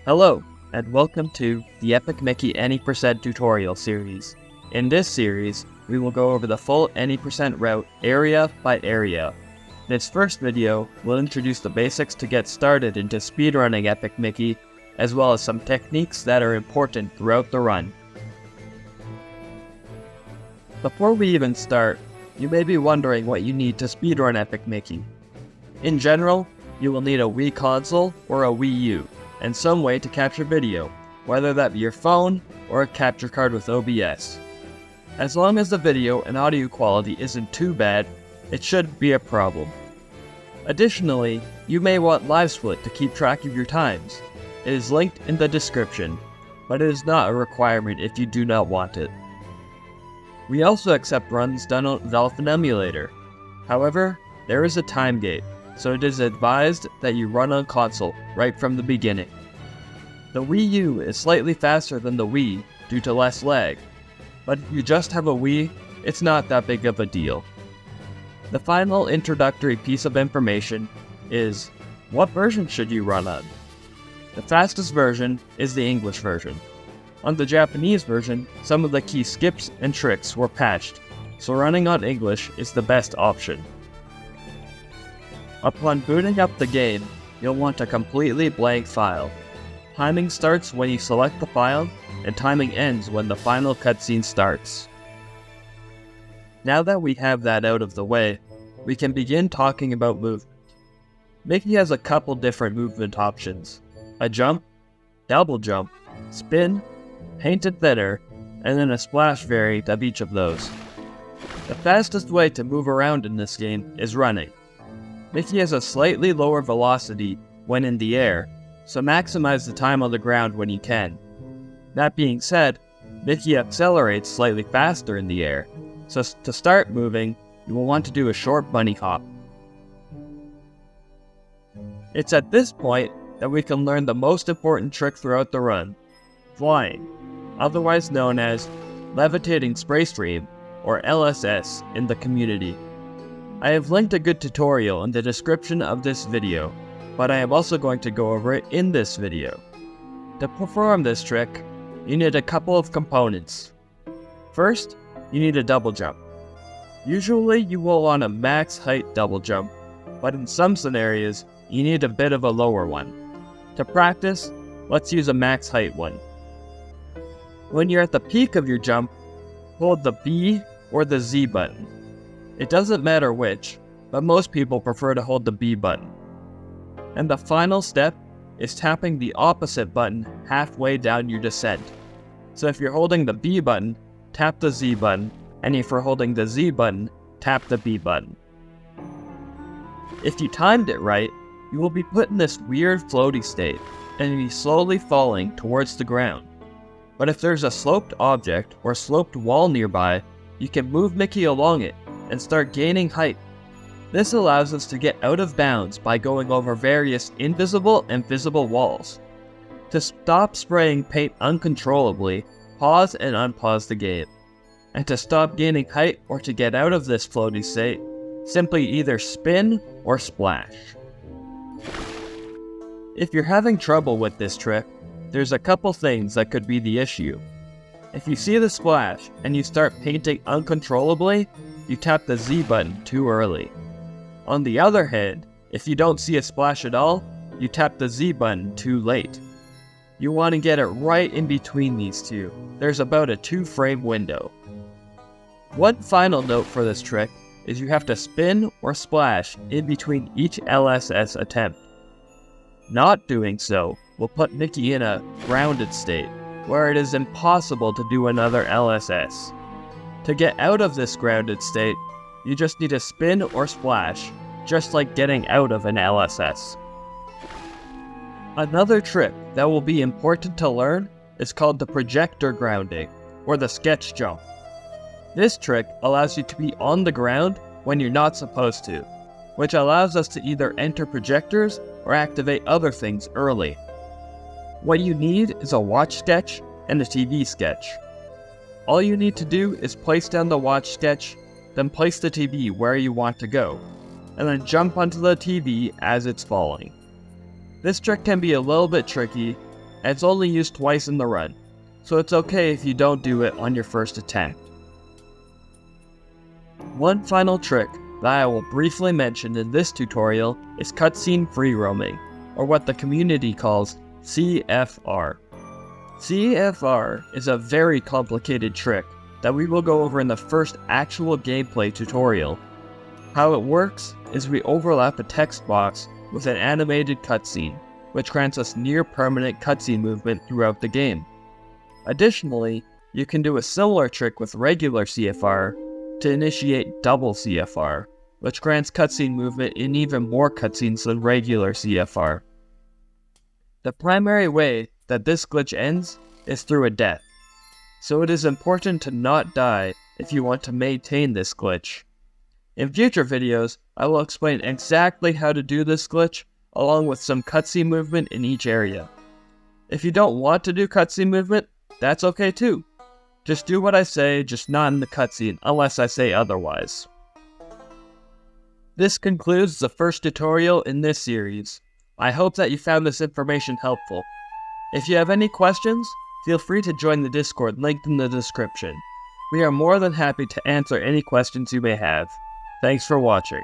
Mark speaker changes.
Speaker 1: Hello, and welcome to the Epic Mickey Any Percent tutorial series. In this series, we will go over the full Any Percent route area by area. This first video will introduce the basics to get started into speedrunning Epic Mickey, as well as some techniques that are important throughout the run. Before we even start, you may be wondering what you need to speedrun Epic Mickey. In general, you will need a Wii console or a Wii U, and some way to capture video, whether that be your phone or a capture card with OBS. As long as the video and audio quality isn't too bad, it shouldn't be a problem. Additionally, you may want LiveSplit to keep track of your times. It is linked in the description, but it is not a requirement if you do not want it. We also accept runs done on Dolphin Emulator. However, there is a time gate, so it is advised that you run on console right from the beginning. The Wii U is slightly faster than the Wii due to less lag, but if you just have a Wii, it's not that big of a deal. The final introductory piece of information is, what version should you run on? The fastest version is the English version. On the Japanese version, some of the key skips and tricks were patched, so running on English is the best option. Upon booting up the game, you'll want a completely blank file. Timing starts when you select the file, and timing ends when the final cutscene starts. Now that we have that out of the way, we can begin talking about movement. Mickey has a couple different movement options: a jump, double jump, spin, painted thinner, and then a splash variant of each of those. The fastest way to move around in this game is running. Mickey has a slightly lower velocity when in the air, so maximize the time on the ground when you can. That being said, Mickey accelerates slightly faster in the air, so to start moving, you will want to do a short bunny hop. It's at this point that we can learn the most important trick throughout the run: flying, otherwise known as Levitating Spray Stream, or LSS in the community. I have linked a good tutorial in the description of this video, but I am also going to go over it in this video. To perform this trick, you need a couple of components. First, you need a double jump. Usually you will want a max height double jump, but in some scenarios, you need a bit of a lower one. To practice, let's use a max height one. When you're at the peak of your jump, hold the B or the Z button. It doesn't matter which, but most people prefer to hold the B button. And the final step is tapping the opposite button halfway down your descent. So if you're holding the B button, tap the Z button, and if you're holding the Z button, tap the B button. If you timed it right, you will be put in this weird floaty state, and be slowly falling towards the ground. But if there's a sloped object or sloped wall nearby, you can move Mickey along it and start gaining height. This allows us to get out of bounds by going over various invisible and visible walls. To stop spraying paint uncontrollably, pause and unpause the game. And to stop gaining height or to get out of this floaty state, simply either spin or splash. If you're having trouble with this trick, there's a couple things that could be the issue. If you see the splash and you start painting uncontrollably, you tap the Z button too early. On the other hand, if you don't see a splash at all, you tap the Z button too late. You want to get it right in between these two. There's about a 2-frame window. One final note for this trick is you have to spin or splash in between each LSS attempt. Not doing so will put Mickey in a grounded state, where it is impossible to do another LSS. To get out of this grounded state, you just need to spin or splash, just like getting out of an LSS. Another trick that will be important to learn is called the Projector grounding, or the sketch jump. This trick allows you to be on the ground when you're not supposed to, which allows us to either enter projectors or activate other things early. What you need is a watch sketch and a TV sketch. All you need to do is place down the watch sketch, then place the TV where you want to go, and then jump onto the TV as it's falling. This trick can be a little bit tricky, and it's only used twice in the run, so it's okay if you don't do it on your first attempt. One final trick that I will briefly mention in this tutorial is cutscene free roaming, or what the community calls CFR. CFR is a very complicated trick that we will go over in the first actual gameplay tutorial. How it works is we overlap a text box with an animated cutscene, which grants us near permanent cutscene movement throughout the game. Additionally, you can do a similar trick with regular CFR to initiate double CFR, which grants cutscene movement in even more cutscenes than regular CFR. The primary way that this glitch ends is through a death, so it is important to not die if you want to maintain this glitch. In future videos, I will explain exactly how to do this glitch, along with some cutscene movement in each area. If you don't want to do cutscene movement, that's okay too. Just do what I say, just not in the cutscene, unless I say otherwise. This concludes the first tutorial in this series. I hope that you found this information helpful. If you have any questions, feel free to join the Discord linked in the description. We are more than happy to answer any questions you may have. Thanks for watching.